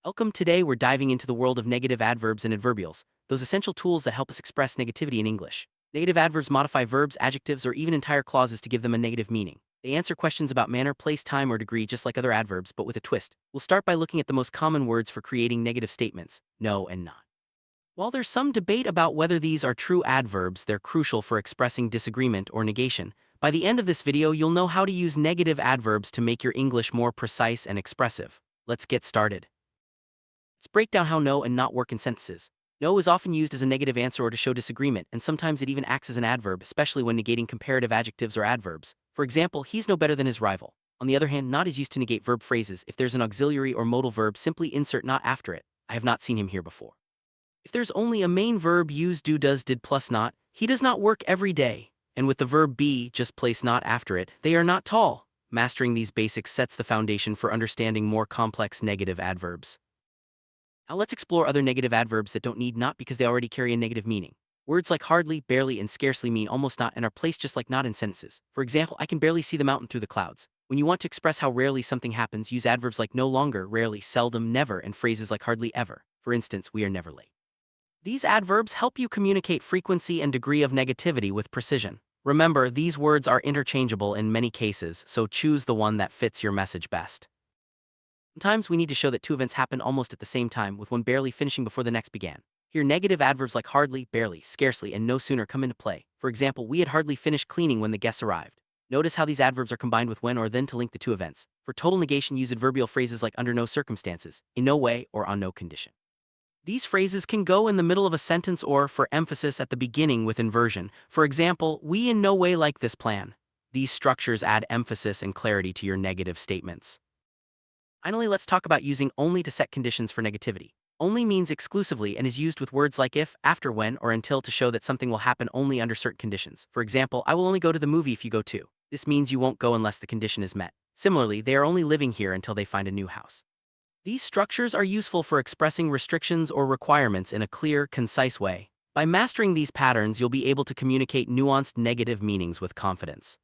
Welcome. Today we're diving into the world of negative adverbs and adverbials, those essential tools that help us express negativity in English. Negative adverbs modify verbs, adjectives, or even entire clauses to give them a negative meaning. They answer questions about manner, place, time, or degree just like other adverbs, but with a twist. We'll start by looking at the most common words for creating negative statements: no and not. While there's some debate about whether these are true adverbs, they're crucial for expressing disagreement or negation. By the end of this video, you'll know how to use negative adverbs to make your English more precise and expressive. Let's get started. Let's break down how no and not work in sentences. No is often used as a negative answer or to show disagreement, and sometimes it even acts as an adverb, especially when negating comparative adjectives or adverbs. For example, he's no better than his rival. On the other hand, not is used to negate verb phrases. If there's an auxiliary or modal verb, simply insert not after it. I have not seen him here before. If there's only a main verb, use do, does, did plus not. He does not work every day. And with the verb be, just place not after it. They are not tall. Mastering these basics sets the foundation for understanding more complex negative adverbs. Now let's explore other negative adverbs that don't need not because they already carry a negative meaning. Words like hardly, barely, and scarcely mean almost not and are placed just like not in sentences. For example, I can barely see the mountain through the clouds. When you want to express how rarely something happens, use adverbs like no longer, rarely, seldom, never, and phrases like hardly ever. For instance, we are never late. These adverbs help you communicate frequency and degree of negativity with precision. Remember, these words are interchangeable in many cases, so choose the one that fits your message best. Sometimes we need to show that two events happened almost at the same time, with one barely finishing before the next began. Here, negative adverbs like hardly, barely, scarcely, and no sooner come into play. For example, we had hardly finished cleaning when the guests arrived. Notice how these adverbs are combined with when or then to link the two events. For total negation, use adverbial phrases like under no circumstances, in no way, or on no condition. These phrases can go in the middle of a sentence or, for emphasis, at the beginning with inversion. For example, we in no way like this plan. These structures add emphasis and clarity to your negative statements. Finally, let's talk about using only to set conditions for negativity. Only means exclusively and is used with words like if, after, when, or until to show that something will happen only under certain conditions. For example, I will only go to the movie if you go too. This means you won't go unless the condition is met. Similarly, they are only living here until they find a new house. These structures are useful for expressing restrictions or requirements in a clear, concise way. By mastering these patterns, you'll be able to communicate nuanced negative meanings with confidence.